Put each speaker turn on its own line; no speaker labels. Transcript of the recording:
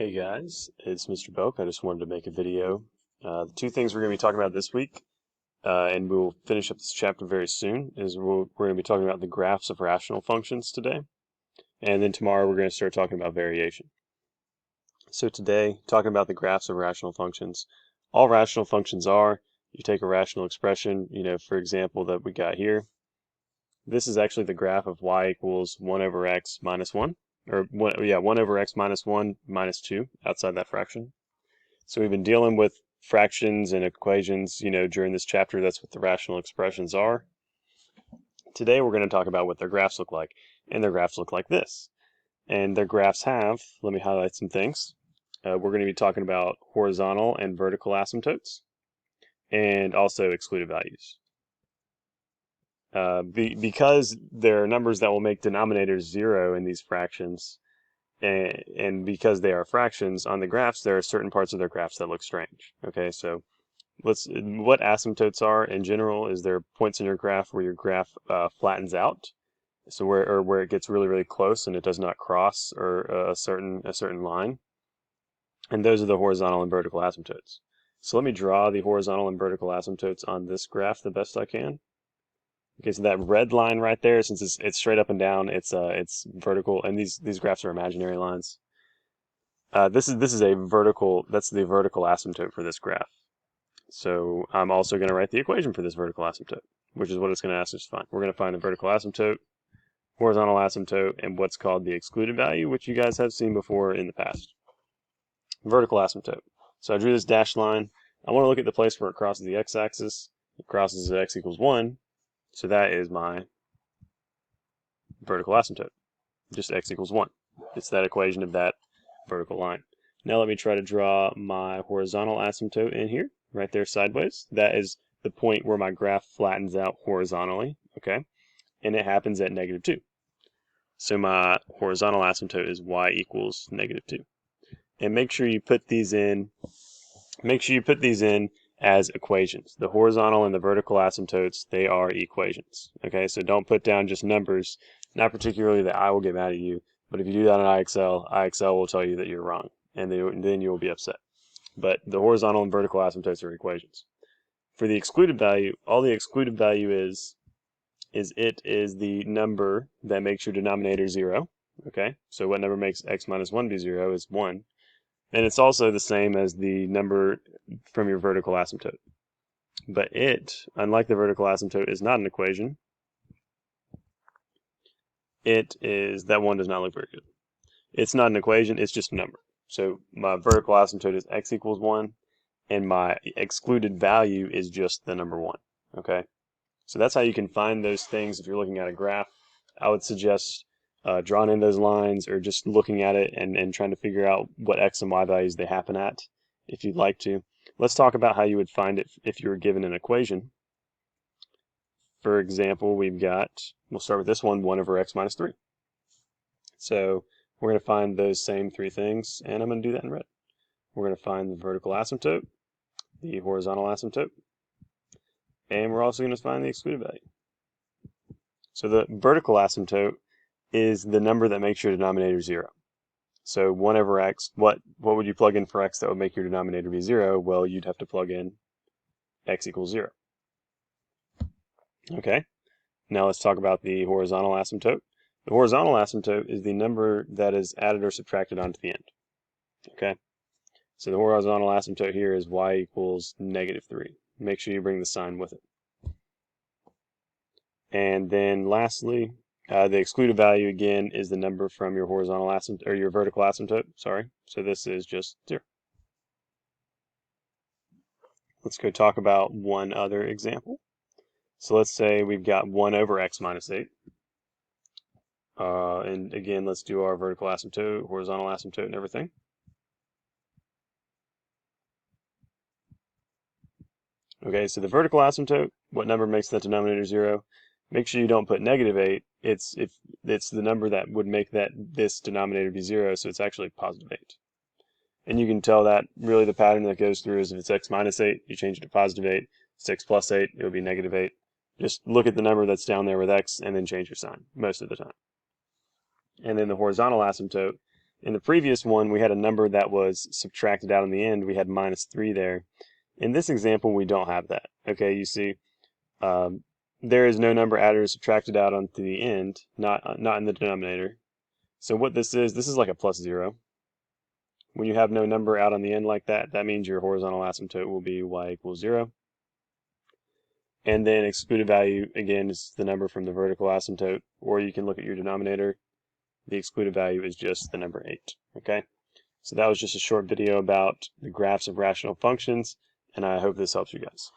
Hey guys, it's Mr. Belk. I just wanted to make a video. The two things we're going to be talking about this week, and we'll finish up this chapter very soon, is we're going to be talking about the graphs of rational functions today. And then tomorrow we're going to start talking about variation. So today, talking about the graphs of rational functions. All rational functions are, you take a rational expression, for example, that we got here. This is actually the graph of y equals 1 over x minus 1. Or 1 over x minus 1 minus 2 outside that fraction. So we've been dealing with fractions and equations, during this chapter. That's what the rational expressions are. Today we're going to talk about what their graphs look like. And their graphs look like this. And their graphs have, let me highlight some things. We're going to be talking about horizontal and vertical asymptotes, and also excluded values. Because there are numbers that will make denominators 0 in these fractions, and because they are fractions on the graphs, there are certain parts of their graphs that look strange. Okay, so what asymptotes are in general is there are points in your graph where your graph flattens out, so where it gets really, really close and it does not cross or a certain line, and those are the horizontal and vertical asymptotes. So let me draw the horizontal and vertical asymptotes on this graph the best I can. Okay, so that red line right there, since it's straight up and down, it's vertical, and these graphs are imaginary lines. This is a vertical. That's the vertical asymptote for this graph. So I'm also going to write the equation for this vertical asymptote, which is what it's going to ask us to find. We're going to find the vertical asymptote, horizontal asymptote, and what's called the excluded value, which you guys have seen before in the past. Vertical asymptote. So I drew this dashed line. I want to look at the place where it crosses the x-axis. It crosses at x equals 1. So that is my vertical asymptote, just x equals 1. It's that equation of that vertical line. Now let me try to draw my horizontal asymptote in here, right there sideways. That is the point where my graph flattens out horizontally, okay? And it happens at -2. So my horizontal asymptote is y equals -2. And make sure you put these in as equations. The horizontal and the vertical asymptotes, they are equations. Okay, so don't put down just numbers, not particularly that I will get mad at you, but if you do that in IXL will tell you that you're wrong, and then you will be upset. But the horizontal and vertical asymptotes are equations. For the excluded value, all the excluded value is the number that makes your denominator 0. Okay, so what number makes x minus 1 be 0 is 1. And it's also the same as the number from your vertical asymptote. But it, unlike the vertical asymptote, is not an equation. That one does not look very good. It's not an equation, it's just a number. So my vertical asymptote is x equals 1, and my excluded value is just the number 1. Okay? So that's how you can find those things if you're looking at a graph. I would suggest drawing in those lines, or just looking at it and trying to figure out what x and y values they happen at, if you'd like to. Let's talk about how you would find it if you were given an equation. For example, we'll start with this one, 1 over x minus 3. So we're going to find those same three things, and I'm going to do that in red. We're going to find the vertical asymptote, the horizontal asymptote, and we're also going to find the excluded value. So the vertical asymptote is the number that makes your denominator 0. So 1 over x, what would you plug in for x that would make your denominator be 0? Well, you'd have to plug in x equals 0. Okay, now let's talk about the horizontal asymptote. The horizontal asymptote is the number that is added or subtracted onto the end. Okay, so the horizontal asymptote here is y equals -3. Make sure you bring the sign with it. And then lastly, the excluded value again is the number from your horizontal asymptote, or your vertical asymptote, sorry. So this is just 0. Let's go talk about one other example. So let's say we've got 1 over x minus 8. And again, let's do our vertical asymptote, horizontal asymptote, and everything. Okay, so the vertical asymptote, what number makes that denominator 0? Make sure you don't put -8. It's the number that would make this denominator be 0, so it's actually +8. And you can tell that really the pattern that goes through is if it's x minus 8, you change it to +8. If it's x plus 8, it would be -8. Just look at the number that's down there with x and then change your sign most of the time. And then the horizontal asymptote In the previous one, we had a number that was subtracted out in the end. We had -3 there. In this example, we don't have that. Okay, you see, there is no number added or subtracted out onto the end, not in the denominator. So what this is like a +0. When you have no number out on the end like that, that means your horizontal asymptote will be y equals 0. And then excluded value, again, is the number from the vertical asymptote, or you can look at your denominator. The excluded value is just the number 8. Okay, so that was just a short video about the graphs of rational functions, and I hope this helps you guys.